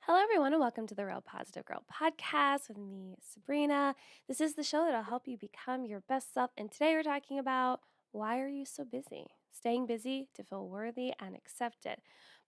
Hello, everyone, and welcome to the Real Positive Girl podcast with me, Sabrina. This is the show that'll help you become your best self. And today we're talking about why are you so busy? Staying busy to feel worthy and accepted.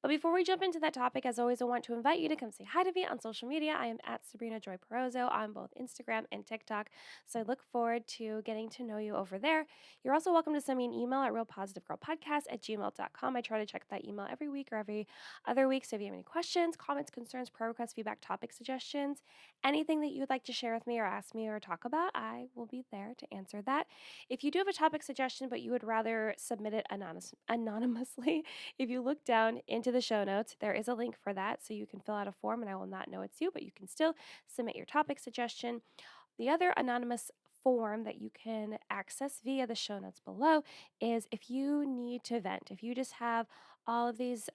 But before we jump into that topic, as always, I want to invite you to come say hi to me on social media. I am at Sabrina Joy Perozzo on both Instagram and TikTok. So I look forward to getting to know you over there. You're also welcome to send me an email at realpositivegirlpodcast@gmail.com. I try to check that email every week or every other weeks. So if you have any questions, comments, concerns, prayer requests, feedback, topic suggestions, anything that you would like to share with me or ask me or talk about, I will be there to answer that. If you do have a topic suggestion, but you would rather submit it anonymously, if you look down into the show notes, there is a link for that. So you can fill out a form and I will not know it's you, but you can still submit your topic suggestion. The other anonymous form that you can access via the show notes below is if you need to vent, if you just have all of these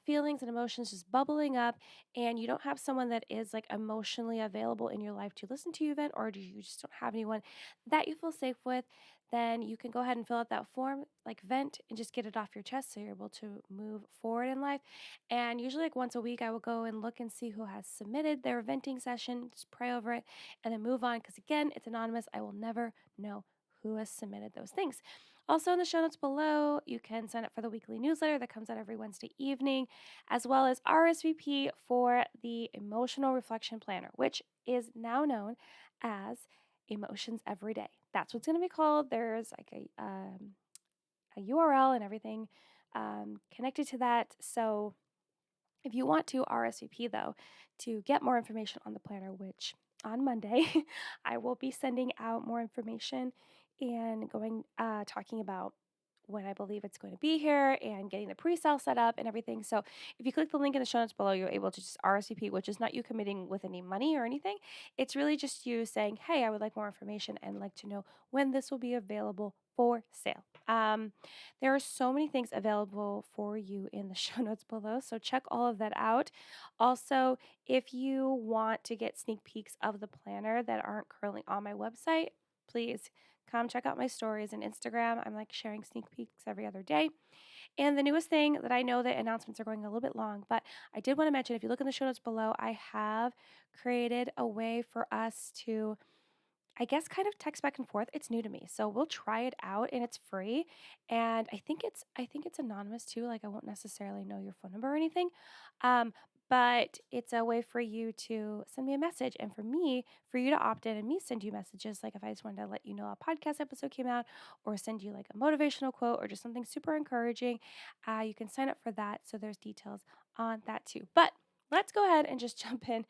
feelings and emotions just bubbling up and you don't have someone that is like emotionally available in your life to listen to you vent, or do you just don't have anyone that you feel safe with, then you can go ahead and fill out that form, like vent, and just get it off your chest so you're able to move forward in life. And usually, like once a week, I will go and look and see who has submitted their venting session, just pray over it, and then move on. Because again, it's anonymous. I will never know who has submitted those things. Also, in the show notes below, you can sign up for the weekly newsletter that comes out every Wednesday evening, as well as RSVP for the Emotional Reflection Planner, which is now known as Emotions Every Day. That's what's going to be called. There's like a URL and everything connected to that. So if you want to RSVP, though, to get more information on the planner, which on Monday I will be sending out more information and talking about when I believe it's going to be here and getting the pre-sale set up and everything. So if you click the link in the show notes below, you're able to just RSVP, which is not you committing with any money or anything. It's really just you saying, hey, I would like more information and like to know when this will be available for sale. There are so many things available for you in the show notes below, so check all of that out. Also, if you want to get sneak peeks of the planner that aren't currently on my website, please come check out my stories and Instagram. I'm like sharing sneak peeks every other day. And the newest thing that I know that announcements are going a little bit long, but I did want to mention if you look in the show notes below, I have created a way for us to kind of text back and forth. It's new to me. So we'll try it out and it's free. And I think it's anonymous too. Like I won't necessarily know your phone number or anything. But it's a way for you to send me a message and for you to opt in and me send you messages. Like if I just wanted to let you know a podcast episode came out or send you like a motivational quote or just something super encouraging, you can sign up for that. So there's details on that too. But let's go ahead and just jump in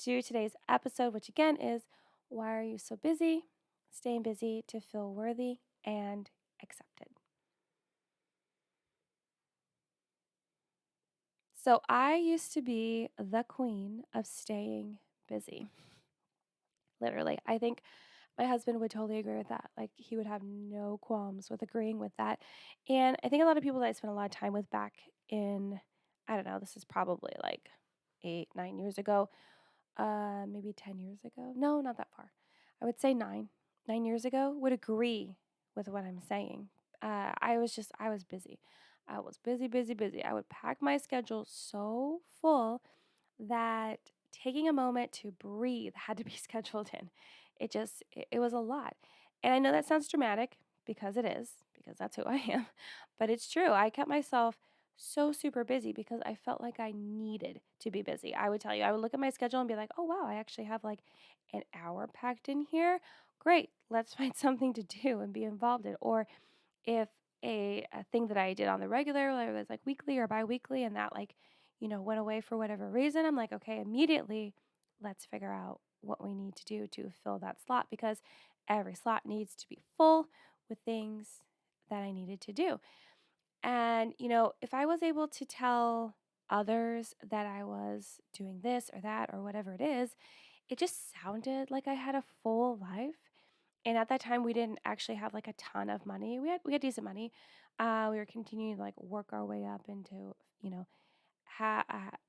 to today's episode, which again is why are you so busy? Staying busy to feel worthy and accepted. So I used to be the queen of staying busy. Literally. I think my husband would totally agree with that. Like he would have no qualms with agreeing with that. And I think a lot of people that I spent a lot of time with back in, I don't know, this is probably like 8, 9 years ago, maybe 10 years ago. No, not that far. I would say 9 years ago would agree with what I'm saying. I was busy. I was busy, busy, busy. I would pack my schedule so full that taking a moment to breathe had to be scheduled in. It was a lot. And I know that sounds dramatic because it is, because that's who I am, but it's true. I kept myself so super busy because I felt like I needed to be busy. I would tell you, I would look at my schedule and be like, oh, wow, I actually have like an hour packed in here. Great, let's find something to do and be involved in. Or if a thing that I did on the regular, whether it was like weekly or bi-weekly, and that like, went away for whatever reason, I'm like, okay, immediately let's figure out what we need to do to fill that slot because every slot needs to be full with things that I needed to do. And, if I was able to tell others that I was doing this or that or whatever it is, it just sounded like I had a full life. And at that time, we didn't actually have like a ton of money. We had decent money. We were continuing to like work our way up into,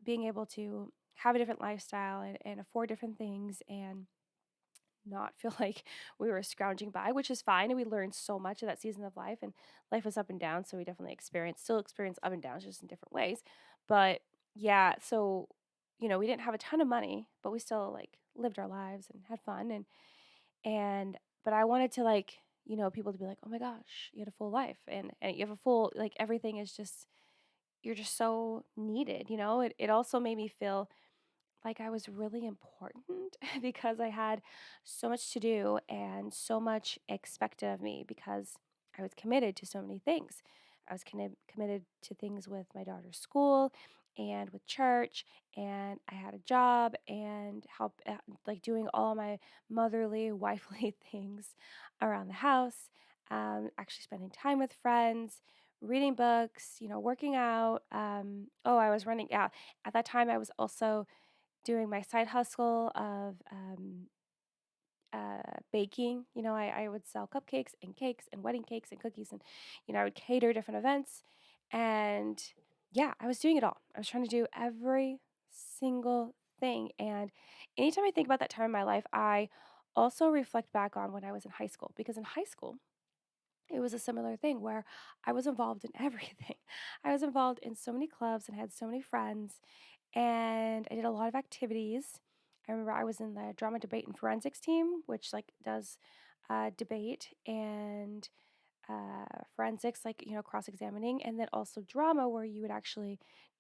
being able to have a different lifestyle and afford different things and not feel like we were scrounging by, which is fine. And we learned so much of that season of life, and life was up and down. So we definitely still experience up and downs just in different ways. But yeah, so we didn't have a ton of money, but we still like lived our lives and had fun but I wanted to like, people to be like, "Oh my gosh, you had a full life and you have a full like everything is just you're just so needed." It also made me feel like I was really important because I had so much to do and so much expected of me because I was committed to so many things. I was committed to things with my daughter's school and with church, and I had a job and help like doing all my motherly, wifely things around the house, actually spending time with friends, reading books, working out. I was running. Yeah, at that time I was also doing my side hustle of baking. I would sell cupcakes and cakes and wedding cakes and cookies, and I would cater different events. And yeah, I was doing it all. I was trying to do every single thing. And anytime I think about that time in my life, I also reflect back on when I was in high school, because in high school, it was a similar thing where I was involved in everything. I was involved in so many clubs and had so many friends, and I did a lot of activities. I remember I was in the drama debate and forensics team, which like does debate and forensics, like cross-examining, and then also drama, where you would actually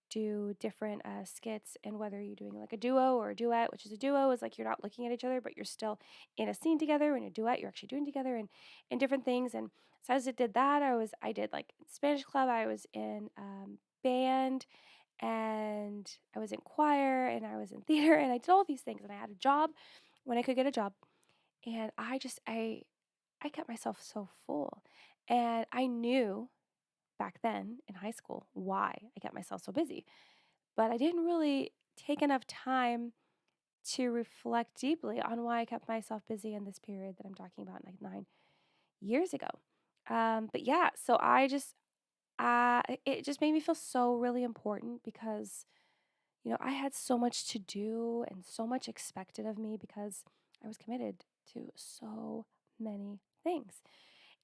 do different skits, and whether you're doing like a duo or a duet, which is a duo is like you're not looking at each other, but you're still in a scene together. In a duet, you're actually doing together and different things. And so as I did that, I did like Spanish club, I was in band, and I was in choir, and I was in theater, and I did all these things, and I had a job when I could get a job. And I kept myself so full. And I knew back then in high school why I kept myself so busy. But I didn't really take enough time to reflect deeply on why I kept myself busy in this period that I'm talking about, like 9 years ago. But yeah, so it just made me feel so really important because, I had so much to do and so much expected of me because I was committed to so many things.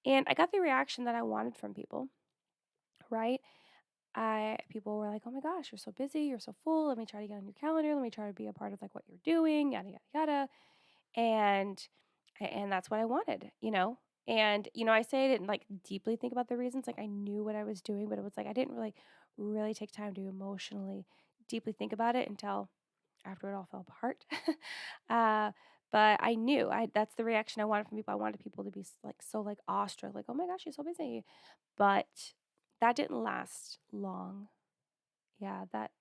And I got the reaction that I wanted from people, right? I People were like, "Oh my gosh, you're so busy, you're so full. Let me try to get on your calendar. Let me try to be a part of like what you're doing, yada yada yada." And and that's what I wanted, And I say I didn't like deeply think about the reasons. Like I knew what I was doing, but it was like I didn't really take time to emotionally deeply think about it until after it all fell apart. uh, but I knew I that's the reaction I wanted from people. I wanted people to be like so like awestruck, like, "Oh my gosh, you're so busy." But that didn't last long. Yeah, that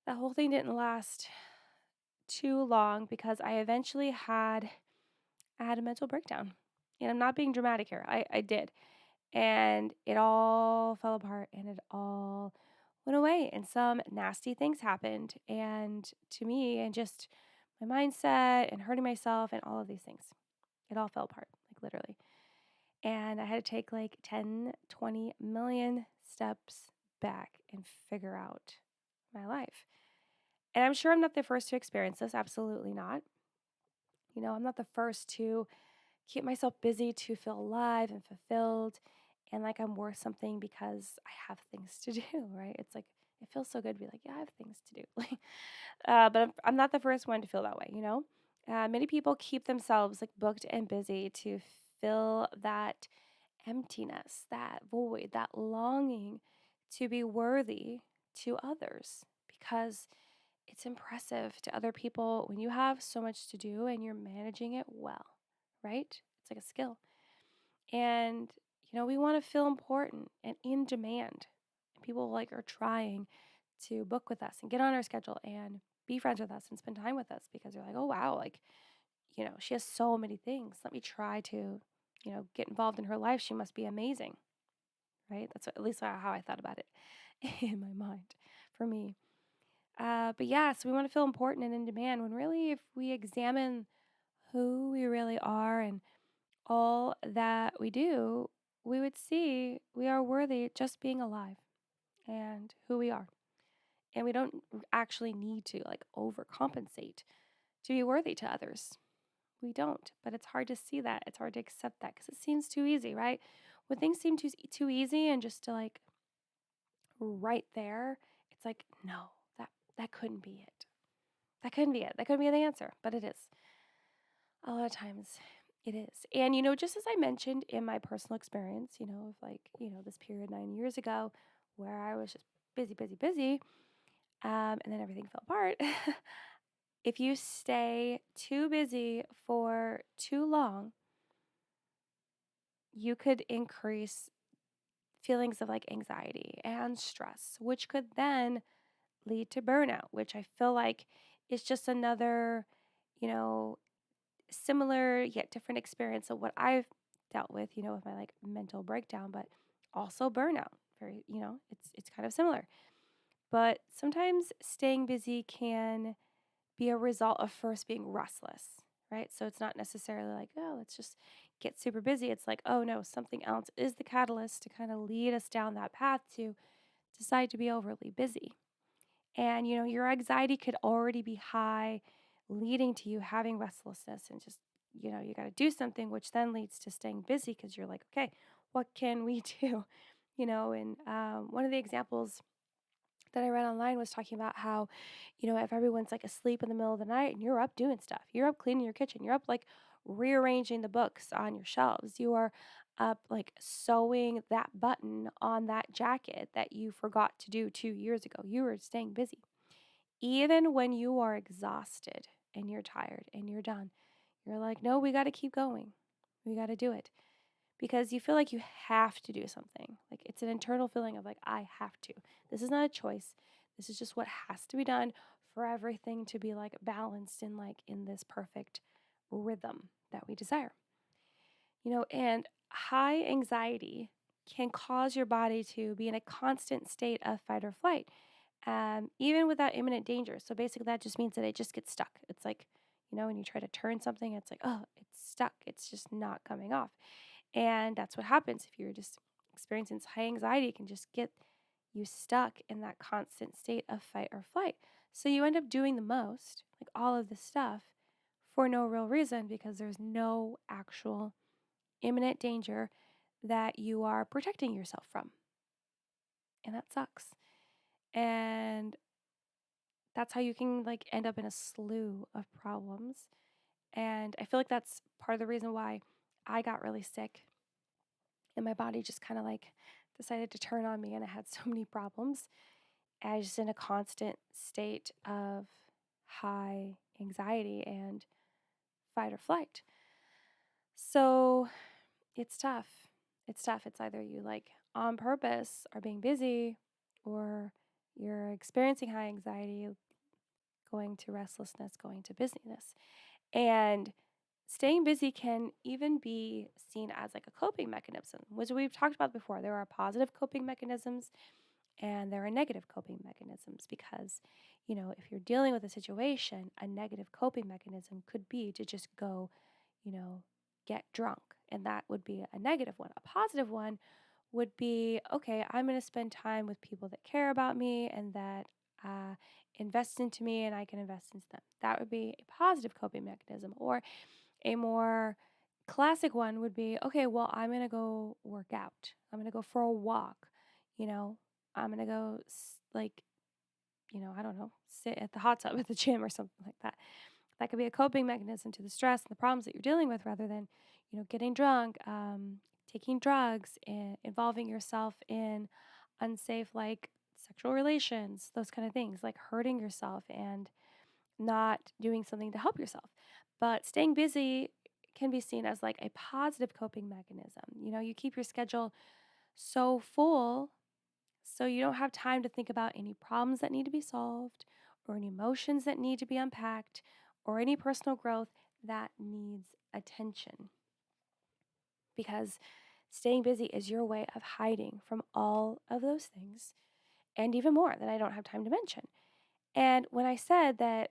whole thing didn't last too long because I had a mental breakdown. And I'm not being dramatic here. I did. And it all fell apart and it all went away. And some nasty things happened. And to me, and just my mindset and hurting myself and all of these things, it all fell apart, like literally. And I had to take like 10, 20 million steps back and figure out my life. And I'm sure I'm not the first to experience this. Absolutely not. I'm not the first to keep myself busy to feel alive and fulfilled and like I'm worth something because I have things to do, right? It's like, it feels so good to be like, yeah, I have things to do. But I'm not the first one to feel that way. Many people keep themselves like booked and busy to fill that emptiness, that void, that longing to be worthy to others because it's impressive to other people when you have so much to do and you're managing it well, right? It's like a skill. And, we want to feel important and in demand. And people like are trying to book with us and get on our schedule and be friends with us and spend time with us because they're like, oh, wow, like, she has so many things. Let me try to, get involved in her life. She must be amazing, right? That's at least how I thought about it in my mind for me. But yeah, so we want to feel important and in demand when really, if we examine who we really are and all that we do, we would see we are worthy just being alive and who we are. And we don't actually need to like overcompensate to be worthy to others. We don't, but it's hard to see that. It's hard to accept that because it seems too easy, right? When things seem too easy and just to like right there, it's like, no, that couldn't be it. That couldn't be it. That couldn't be the answer, but it is. A lot of times it is. And, just as I mentioned in my personal experience, of this period 9 years ago where I was just busy, busy, busy, and then everything fell apart. If you stay too busy for too long, you could increase feelings of like anxiety and stress, which could then lead to burnout, which I feel like is just another, you know, similar yet different experience of what I've dealt with, with my like mental breakdown, but also burnout. Very, it's kind of similar. But sometimes staying busy can be a result of first being restless, right? So it's not necessarily like, oh, let's just get super busy. It's like, oh no, something else is the catalyst to kind of lead us down that path to decide to be overly busy. And, your anxiety could already be high, leading to you having restlessness and just, you got to do something, which then leads to staying busy because you're like, okay, what can we do? And one of the examples that I read online was talking about how, if everyone's like asleep in the middle of the night and you're up doing stuff, you're up cleaning your kitchen, you're up like rearranging the books on your shelves, you are up like sewing that button on that jacket that you forgot to do 2 years ago. You were staying busy. Even when you are exhausted and you're tired and you're done, you're like, no, we got to keep going. We got to do it because you feel like you have to do something. Like it's an internal feeling of like, I have to. This is not a choice. This is just what has to be done for everything to be like balanced in like in this perfect rhythm that we desire. And high anxiety can cause your body to be in a constant state of fight or flight, even without imminent danger. So basically, that just means that it just gets stuck. It's like, when you try to turn something, it's like, oh, it's stuck. It's just not coming off. And that's what happens if you're just experiencing high anxiety. It can just get you stuck in that constant state of fight or flight. So you end up doing the most, like all of this stuff, for no real reason because there's no actual imminent danger that you are protecting yourself from. And that sucks. And that's how you can like end up in a slew of problems. And I feel like that's part of the reason why I got really sick and my body just kind of like decided to turn on me and I had so many problems. I was just in a constant state of high anxiety and fight or flight. So it's tough. It's tough. It's either you like on purpose are being busy or you're experiencing high anxiety, going to restlessness, going to busyness. And staying busy can even be seen as like a coping mechanism, which we've talked about before. There are positive coping mechanisms and there are negative coping mechanisms because, if you're dealing with a situation, a negative coping mechanism could be to just go, get drunk. And that would be a negative one. A positive one would be, okay, I'm going to spend time with people that care about me and that invest into me and I can invest into them. That would be a positive coping mechanism. Or a more classic one would be, okay, well, I'm going to go work out. I'm going to go for a walk. You know, I'm going to go I don't know, sit at the hot tub at the gym or something like that. That could be a coping mechanism to the stress and the problems that you're dealing with rather than, getting drunk, taking drugs, and involving yourself in unsafe, like sexual relations, those kind of things, like hurting yourself and not doing something to help yourself. But staying busy can be seen as like a positive coping mechanism. You keep your schedule so full so you don't have time to think about any problems that need to be solved or any emotions that need to be unpacked or any personal growth that needs attention. Because staying busy is your way of hiding from all of those things and even more that I don't have time to mention. And when I said that,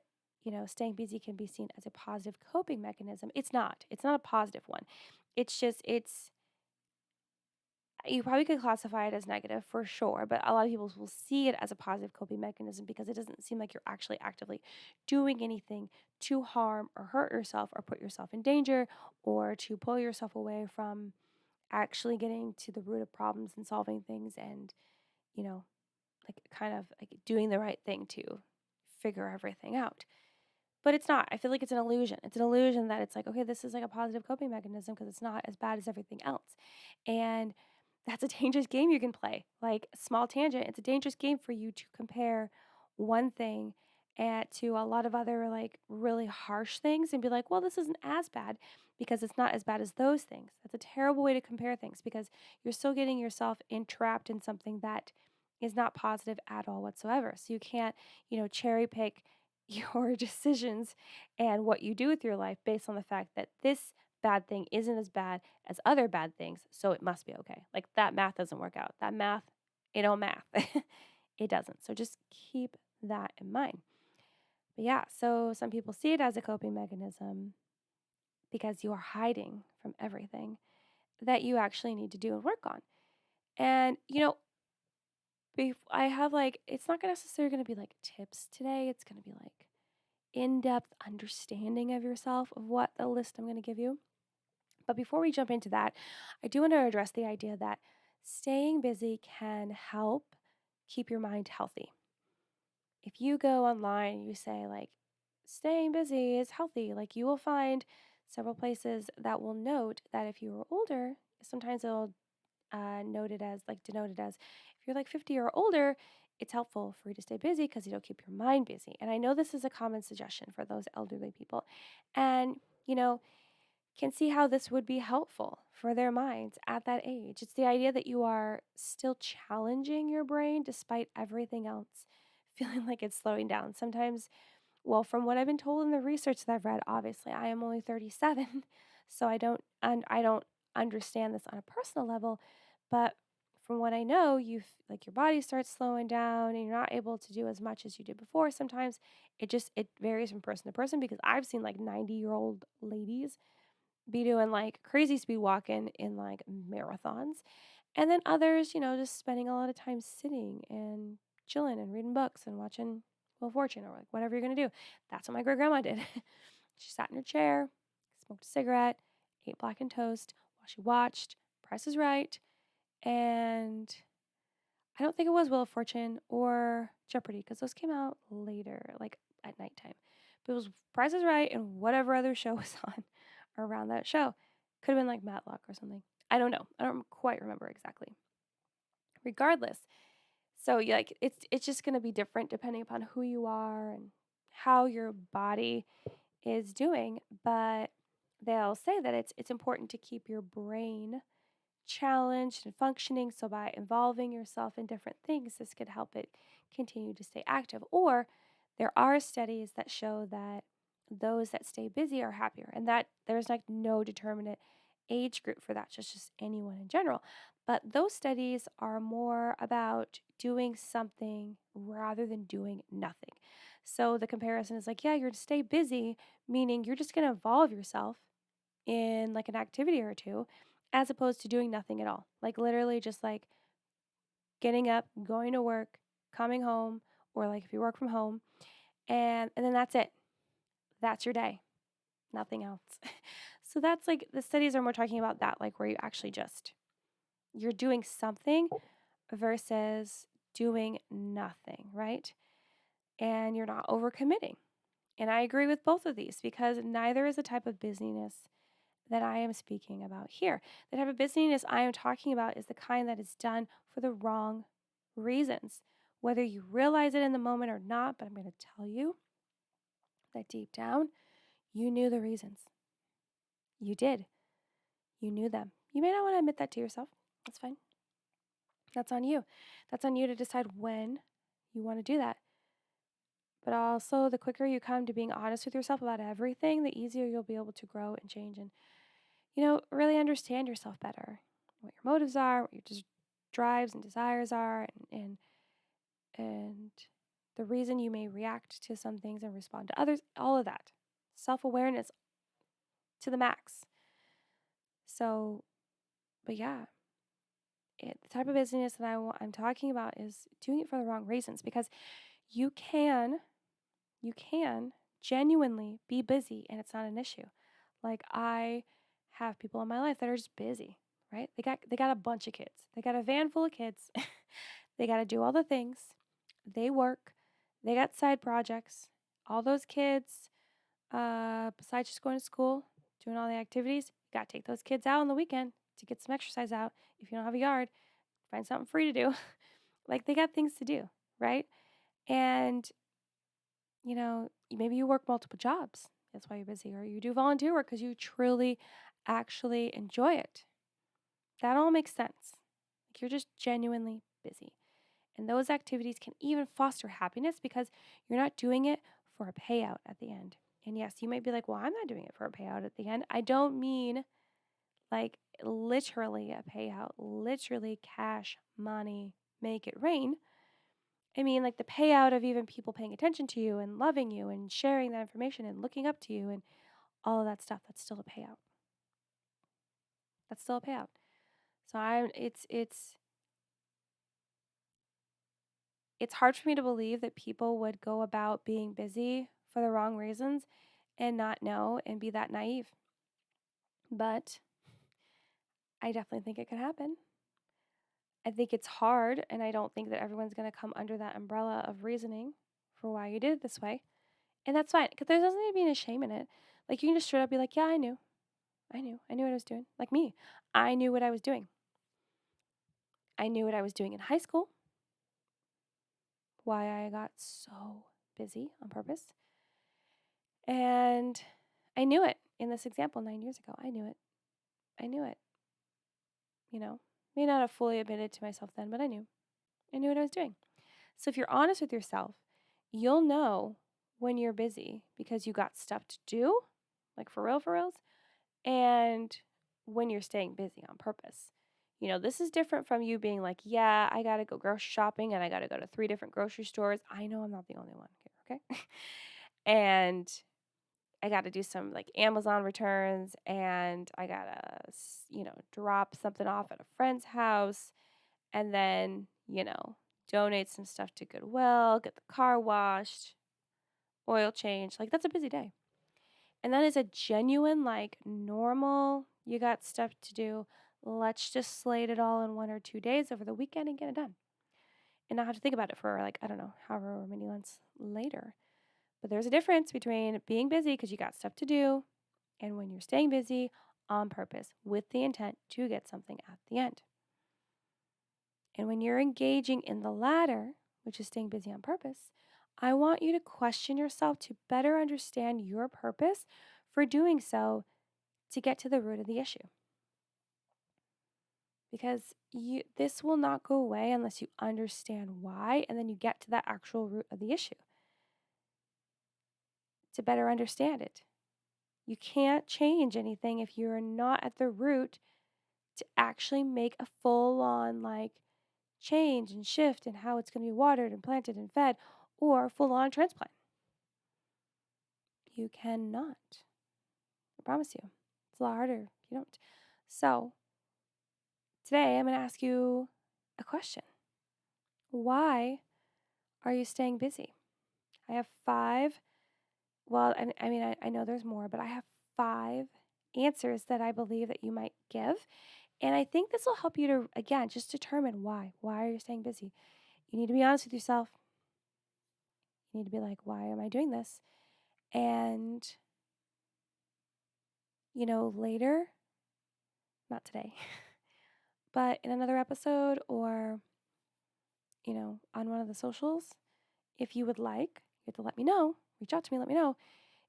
staying busy can be seen as a positive coping mechanism, it's not. It's not a positive one. It's just, you probably could classify it as negative for sure, but a lot of people will see it as a positive coping mechanism because it doesn't seem like you're actually actively doing anything to harm or hurt yourself or put yourself in danger or to pull yourself away from actually getting to the root of problems and solving things and, like kind of like doing the right thing to figure everything out. But it's not. I feel like it's an illusion. It's an illusion that it's like, okay, this is like a positive coping mechanism because it's not as bad as everything else. And that's a dangerous game you can play. Like, small tangent, it's a dangerous game for you to compare one thing to a lot of other like really harsh things and be like, well, this isn't as bad because it's not as bad as those things. That's a terrible way to compare things because you're still getting yourself entrapped in something that is not positive at all whatsoever. So you can't, cherry pick your decisions and what you do with your life based on the fact that this bad thing isn't as bad as other bad things, so it must be okay. Like, that math doesn't work out. That math, it don't math. It doesn't. So just keep that in mind. But yeah, so some people see it as a coping mechanism because you are hiding from everything that you actually need to do and work on. And, I have like, it's not necessarily going to be like tips today. It's going to be like in depth understanding of yourself of what the list I'm going to give you. But before we jump into that, I do want to address the idea that staying busy can help keep your mind healthy. If you go online and you say, like, staying busy is healthy, like, you will find several places that will note that if you are older, sometimes it'll note it as, like, denoted as, if you're like 50 or older, it's helpful for you to stay busy because it'll keep your mind busy. And I know this is a common suggestion for those elderly people. And, can see how this would be helpful for their minds at that age. It's the idea that you are still challenging your brain despite everything else feeling like it's slowing down. Sometimes, well, from what I've been told in the research that I've read, obviously I am only 37, so I don't understand this on a personal level, but from what I know, like your body starts slowing down and you're not able to do as much as you did before. Sometimes it varies from person to person because I've seen like 90-year-old ladies be doing like crazy speed walking in like marathons. And then others, just spending a lot of time sitting and chilling and reading books and watching Wheel of Fortune or like whatever you're going to do. That's what my great grandma did. She sat in her chair, smoked a cigarette, ate blackened toast while she watched Price is Right. And I don't think it was Wheel of Fortune or Jeopardy because those came out later, like at nighttime. But it was Price is Right and whatever other show was on around that show. Could have been like Matlock or something. I don't know. I don't quite remember exactly. Regardless, so yeah, like it's just going to be different depending upon who you are and how your body is doing. But they'll say that it's important to keep your brain challenged and functioning. So by involving yourself in different things, this could help it continue to stay active. Or there are studies that show that those that stay busy are happier, and that there's like no determinate age group for that, just anyone in general. But those studies are more about doing something rather than doing nothing. So the comparison is like, yeah, you're to stay busy, meaning you're just going to involve yourself in like an activity or two as opposed to doing nothing at all. Like literally just like getting up, going to work, coming home, or like if you work from home, and then that's it. That's your day. Nothing else. So that's like the studies are more talking about that, like where you actually just you're doing something versus doing nothing, right? And you're not overcommitting. And I agree with both of these because neither is the type of busyness that I am speaking about here. The type of busyness I am talking about is the kind that is done for the wrong reasons, whether you realize it in the moment or not. But I'm going to tell you that deep down, you knew the reasons. You did. You knew them. You may not want to admit that to yourself. That's fine. That's on you. That's on you to decide when you want to do that. But also, the quicker you come to being honest with yourself about everything, the easier you'll be able to grow and change and, really understand yourself better, what your motives are, what your drives and desires are, and the reason you may react to some things and respond to others, all of that. Self-awareness to the max. So, but yeah, the type of business that I'm talking about is doing it for the wrong reasons because you can genuinely be busy and it's not an issue. Like I have people in my life that are just busy, right? They got a bunch of kids. They got a van full of kids. They got to do all the things. They work. They got side projects. All those kids Besides just going to school, doing all the activities, you got to take those kids out on the weekend to get some exercise out. If you don't have a yard, find something free to do. Like they got things to do, right? And, maybe you work multiple jobs. That's why you're busy. Or you do volunteer work because you truly actually enjoy it. That all makes sense. Like you're just genuinely busy. And those activities can even foster happiness because you're not doing it for a payout at the end. And yes, you might be like, well, I'm not doing it for a payout at the end. I don't mean like literally a payout, literally cash, money, make it rain. I mean, like the payout of even people paying attention to you and loving you and sharing that information and looking up to you and all of that stuff. That's still a payout. That's still a payout. So it's hard for me to believe that people would go about being busy for the wrong reasons and not know and be that naive. But I definitely think it could happen. I think it's hard, and I don't think that everyone's going to come under that umbrella of reasoning for why you did it this way. And that's fine, because there doesn't need to be any shame in it. Like, you can just straight up be like, yeah, I knew what I was doing. Like me, I knew what I was doing. I knew what I was doing in high school, why I got so busy on purpose. And I knew it in this example 9 years ago. I knew it. I knew it. May not have fully admitted to myself then, but I knew. I knew what I was doing. So if you're honest with yourself, you'll know when you're busy because you got stuff to do, like for reals, and when you're staying busy on purpose. This is different from you being like, yeah, I got to go grocery shopping and I got to go to 3 different grocery stores. I know I'm not the only one here, okay? And I got to do some like Amazon returns and I got to, drop something off at a friend's house and then, donate some stuff to Goodwill, get the car washed, oil change. Like that's a busy day. And that is a genuine, like normal, you got stuff to do. Let's just slate it all in 1 or 2 days over the weekend and get it done. And not have to think about it for like, I don't know, however many months later. But there's a difference between being busy because you got stuff to do and when you're staying busy on purpose with the intent to get something at the end. And when you're engaging in the latter, which is staying busy on purpose, I want you to question yourself to better understand your purpose for doing so to get to the root of the issue. Because this will not go away unless you understand why and then you get to that actual root of the issue to better understand it. You can't change anything if you're not at the root to actually make a full-on change and shift in how it's going to be watered and planted and fed or full-on transplant. You cannot. I promise you. It's a lot harder if you don't. So today I'm going to ask you a question. Why are you staying busy? I have 5, well, I know there's more, but I have 5 answers that I believe that you might give. And I think this will help you to, again, just determine why. Why are you staying busy? You need to be honest with yourself. You need to be like, why am I doing this? And, later, not today, but in another episode or, on one of the socials, if you would like, you have to let me know, reach out to me, let me know.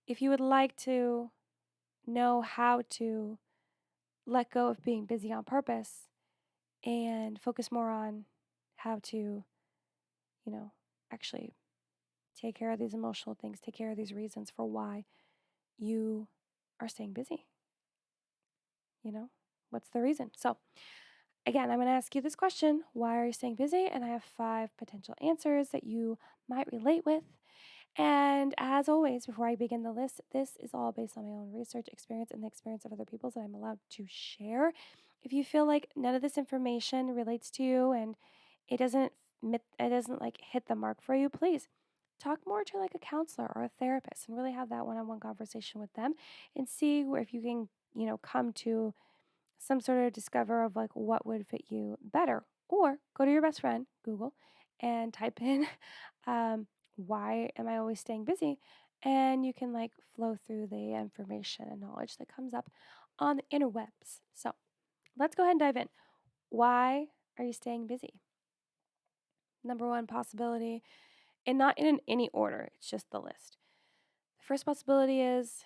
If you would like to know how to let go of being busy on purpose and focus more on how to, actually take care of these emotional things, take care of these reasons for why you are staying busy. What's the reason? So, again, I'm going to ask you this question. Why are you staying busy? And I have 5 potential answers that you might relate with. And as always, before I begin the list, this is all based on my own research experience and the experience of other people that I'm allowed to share. If you feel like none of this information relates to you and it doesn't hit the mark for you, please talk more to like a counselor or a therapist and really have that one-on-one conversation with them and see if you can, come to some sort of discover of like what would fit you better. Or go to your best friend, Google, and type in why am I always staying busy? and you can like flow through the information and knowledge that comes up on the interwebs. So let's go ahead and dive in. Why are you staying busy? Number one possibility, and not in any order, it's just the list. The first possibility is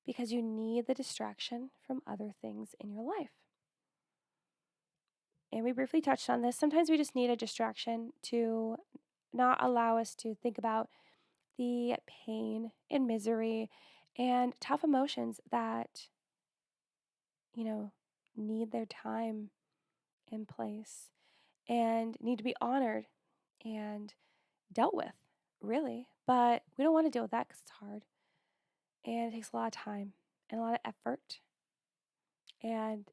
because you need the distraction from other things in your life. And we briefly touched on this. Sometimes we just need a distraction to not allow us to think about the pain and misery and tough emotions that, you know, need their time in place and need to be honored and dealt with, really. But we don't want to deal with that because it's hard and it takes a lot of time and a lot of effort and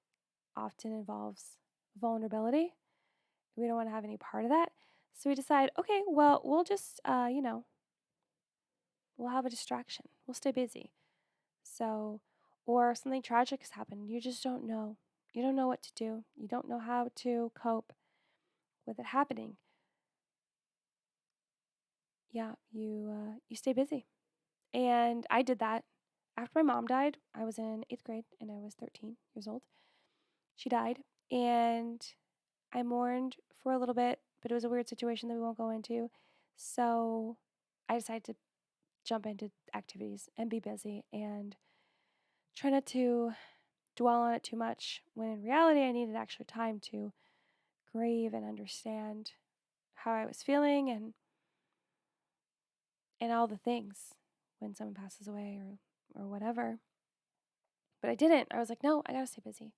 often involves vulnerability. We don't want to have any part of that. So we decide, okay, well, we'll just, we'll have a distraction. We'll stay busy. So, or something tragic has happened. You just don't know. You don't know what to do. You don't know how to cope with it happening. Yeah, you stay busy. And I did that. After my mom died, I was in 8th grade and I was 13 years old. She died and I mourned for a little bit, but it was a weird situation that we won't go into. So I decided to jump into activities and be busy and try not to dwell on it too much when in reality I needed actual time to grieve and understand how I was feeling and all the things when someone passes away or whatever. But I didn't. I was like, no, I gotta stay busy.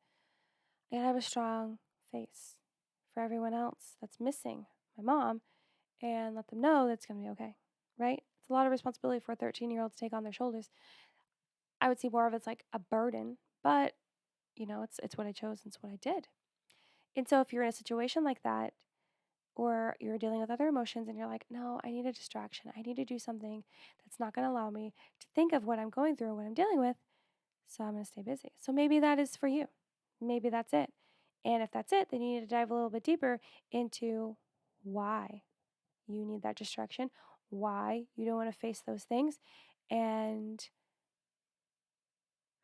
I gotta have a strong face for everyone else that's missing my mom and let them know that's gonna be okay. Right? It's a lot of responsibility for a 13-year-old to take on their shoulders. I would see more of it as like a burden, but it's what I chose and it's what I did. And so if you're in a situation like that, or you're dealing with other emotions and you're like, no, I need a distraction. I need to do something that's not going to allow me to think of what I'm going through or what I'm dealing with. So I'm going to stay busy. So maybe that is for you. Maybe that's it. And if that's it, then you need to dive a little bit deeper into why you need that distraction, why you don't want to face those things, and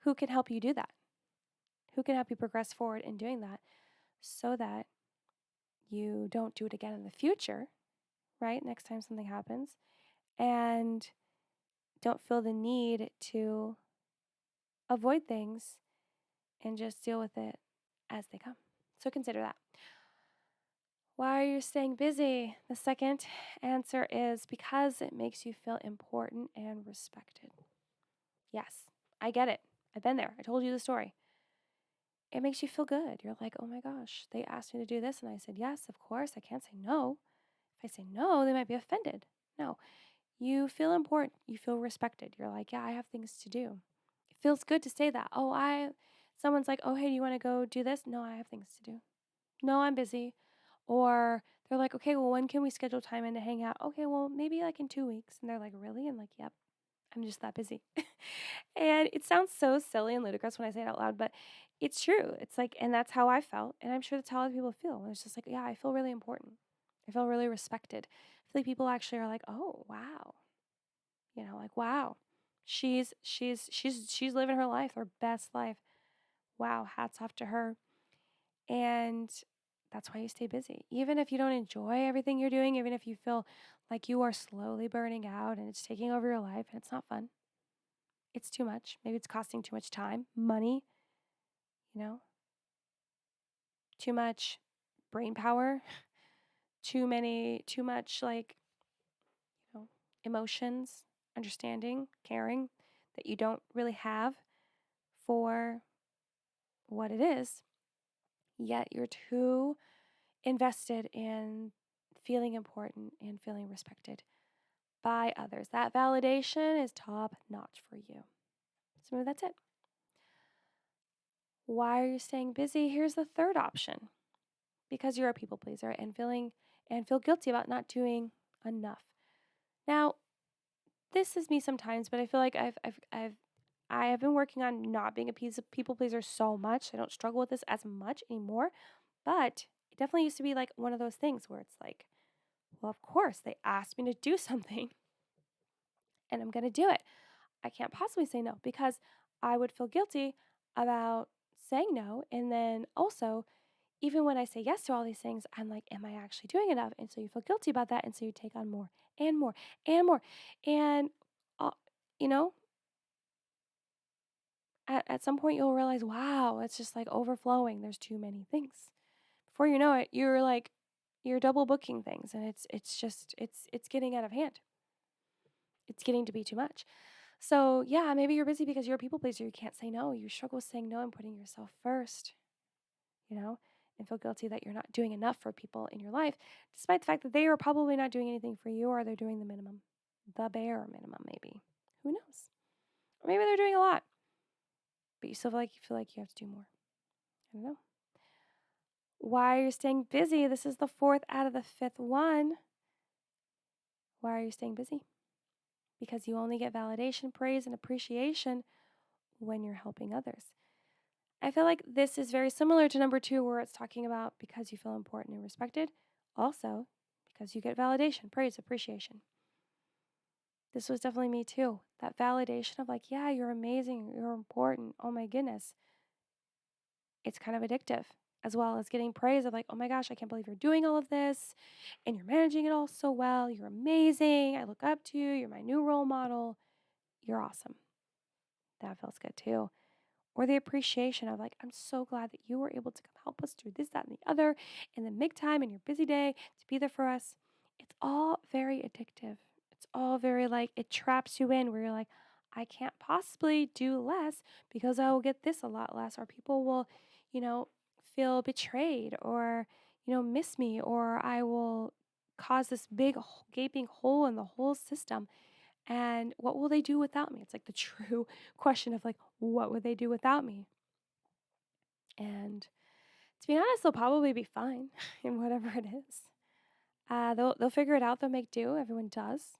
who can help you do that? Who can help you progress forward in doing that so that you don't do it again in the future, right? Next time something happens, and don't feel the need to avoid things and just deal with it as they come. So consider that. Why are you staying busy? The second answer is because it makes you feel important and respected. Yes, I get it. I've been there. I told you the story. It makes you feel good. You're like, oh my gosh, they asked me to do this. And I said, yes, of course. I can't say no. If I say no, they might be offended. No, you feel important. You feel respected. You're like, yeah, I have things to do. It feels good to say that. Someone's like, oh, hey, do you want to go do this? No, I have things to do. No, I'm busy. Or they're like, okay, well, when can we schedule time in to hang out? Okay, well, maybe like in 2 weeks. And they're like, really? I'm like, yep, I'm just that busy. And it sounds so silly and ludicrous when I say it out loud, but it's true. It's like, and that's how I felt. And I'm sure that's how other people feel. It's just like, yeah, I feel really important. I feel really respected. I feel like people actually are like, oh, wow. Like, wow, she's living her life, her best life. Wow, hats off to her. And that's why you stay busy. Even if you don't enjoy everything you're doing, even if you feel like you are slowly burning out and it's taking over your life and it's not fun, it's too much. Maybe it's costing too much time, money, you know, too much brain power, too much like, emotions, understanding, caring that you don't really have for what it is, yet you're too invested in feeling important and feeling respected by others. That validation is top notch for you. So maybe that's it. Why are you staying busy? Here's the third option. Because you're a people pleaser and feel guilty about not doing enough. Now, this is me sometimes, but I feel like I have been working on not being a people pleaser so much. I don't struggle with this as much anymore, but it definitely used to be like one of those things where it's like, well, of course, they asked me to do something and I'm going to do it. I can't possibly say no because I would feel guilty about saying no. And then also, even when I say yes to all these things, I'm like, am I actually doing enough? And so you feel guilty about that. And so you take on more and more and more. And, uh, you know, at some point you'll realize, wow, it's just like overflowing. There's too many things. Before you know it, you're double booking things, and it's getting out of hand. It's getting to be too much. So yeah, maybe you're busy because you're a people pleaser. You can't say no. You struggle with saying no and putting yourself first, you know, and feel guilty that you're not doing enough for people in your life, despite the fact that they are probably not doing anything for you, or they're doing the minimum, the bare minimum, maybe. Who knows? Or maybe they're doing a lot, but you still feel like you have to do more. I don't know. Why are you staying busy? This is the fourth out of the fifth one. Why are you staying busy? Because you only get validation, praise, and appreciation when you're helping others. I feel like this is very similar to number 2, where it's talking about because you feel important and respected. Also, because you get validation, praise, appreciation. This was definitely me too. That validation of like, yeah, you're amazing, you're important. Oh my goodness. It's kind of addictive, as well as getting praise of like, oh my gosh, I can't believe you're doing all of this and you're managing it all so well. You're amazing. I look up to you. You're my new role model. You're awesome. That feels good too. Or the appreciation of like, I'm so glad that you were able to come help us through this, that, and the other, and then make time in your busy day to be there for us. It's all very addictive. It's all very like, it traps you in where you're like, I can't possibly do less because I will get this a lot less, or people will, feel betrayed, or, miss me, or I will cause this big gaping hole in the whole system. And what will they do without me? It's like the true question of like, what would they do without me? And to be honest, they'll probably be fine in whatever it is. They'll figure it out. They'll make do. Everyone does.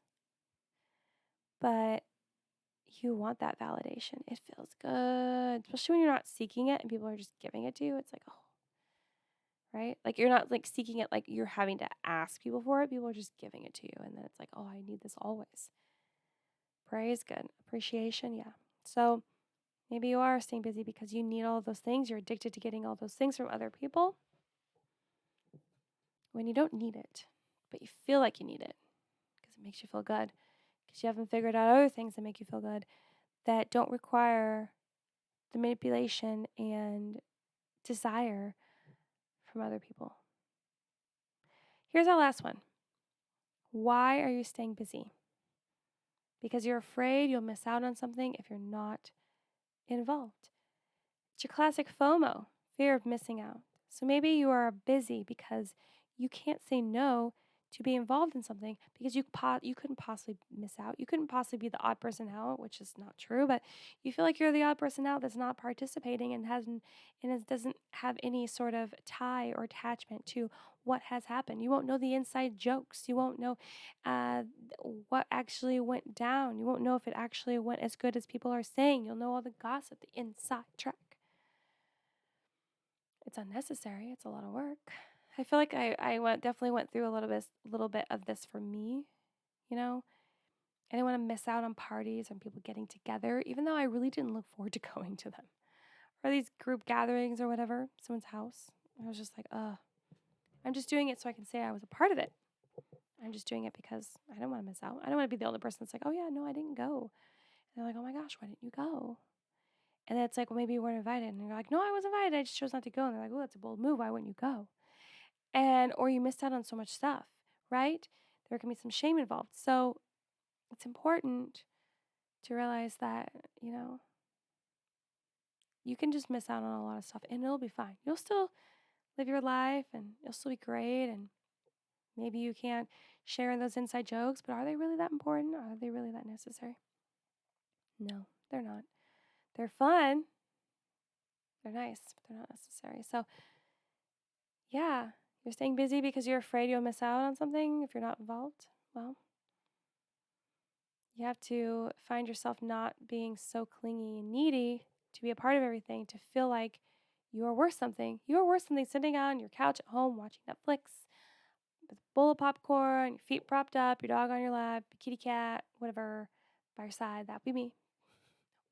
But you want that validation. It feels good, especially when you're not seeking it and people are just giving it to you. It's like, oh, right? Like you're not like seeking it, like you're having to ask people for it. People are just giving it to you. And then it's like, oh, I need this always. Praise, good. Appreciation, yeah. So maybe you are staying busy because you need all of those things. You're addicted to getting all those things from other people when you don't need it, but you feel like you need it because it makes you feel good, because you haven't figured out other things that make you feel good that don't require the manipulation and desire from other people. Here's our last one. Why are you staying busy? Because you're afraid you'll miss out on something if you're not involved. It's your classic FOMO, fear of missing out. So maybe you are busy because you can't say no to be involved in something because you couldn't possibly miss out. You couldn't possibly be the odd person out, which is not true, but you feel like you're the odd person out that's not participating and doesn't have any sort of tie or attachment to what has happened. You won't know the inside jokes. You won't know uh, what actually went down. You won't know if it actually went as good as people are saying. You'll know all the gossip, the inside track. It's unnecessary. It's a lot of work. I feel like definitely went through a little bit of this for me, you know. I didn't want to miss out on parties and people getting together, even though I really didn't look forward to going to them. Or these group gatherings or whatever, someone's house. I was just like, I'm just doing it so I can say I was a part of it. I'm just doing it because I don't want to miss out. I don't want to be the only person that's like, oh yeah, no, I didn't go. And they're like, oh my gosh, why didn't you go? And then it's like, well, maybe you weren't invited. And you're like, no, I was invited. I just chose not to go. And they're like, oh, that's a bold move. Why wouldn't you go? Or you missed out on so much stuff, right? There can be some shame involved. So it's important to realize that, you can just miss out on a lot of stuff and it'll be fine. You'll still live your life and you'll still be great. And maybe you can't share in those inside jokes, but are they really that important? Are they really that necessary? No, they're not. They're fun. They're nice, but they're not necessary. So, yeah, you're staying busy because you're afraid you'll miss out on something if you're not involved. Well, you have to find yourself not being so clingy and needy to be a part of everything, to feel like you are worth something. You are worth something sitting on your couch at home watching Netflix with a bowl of popcorn, your feet propped up, your dog on your lap, your kitty cat, whatever. by your side. That'd be me.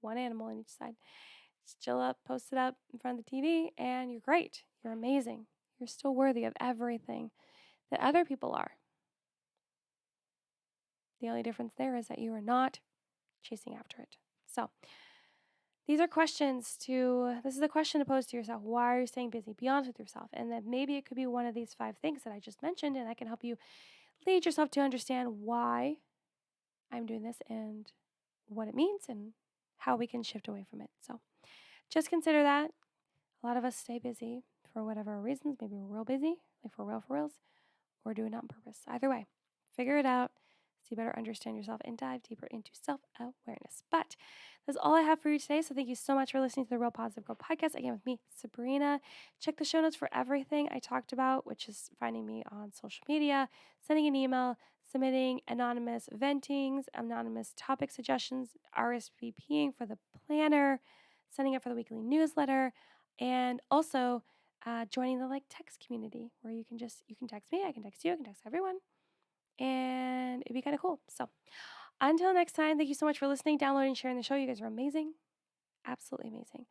One animal on each side. Just chill up, post it up in front of the TV, and you're great. You're amazing. You're still worthy of everything that other people are. The only difference there is that you are not chasing after it. So, this is a question to pose to yourself. Why are you staying busy? Be honest with yourself. And then maybe it could be one of these 5 things that I just mentioned, and I can help you lead yourself to understand why I'm doing this and what it means and how we can shift away from it. So just consider that. A lot of us stay busy for whatever reasons. Maybe we're real busy, like for reals, or do it on purpose. Either way, figure it out so you better understand yourself and dive deeper into self-awareness. But that's all I have for you today. So thank you so much for listening to the Real Positive Girl podcast. Again, with me, Sabrina. Check the show notes for everything I talked about, which is finding me on social media, sending an email, submitting anonymous ventings, anonymous topic suggestions, RSVPing for the planner, signing up for the weekly newsletter, and also joining the text community where you can text me, I can text you, I can text everyone, and it'd be kind of cool. So until next time, thank you so much for listening, downloading, sharing the show. You guys are amazing, absolutely amazing.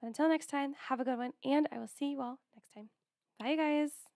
But until next time, have a good one, and I will see you all next time. Bye, guys.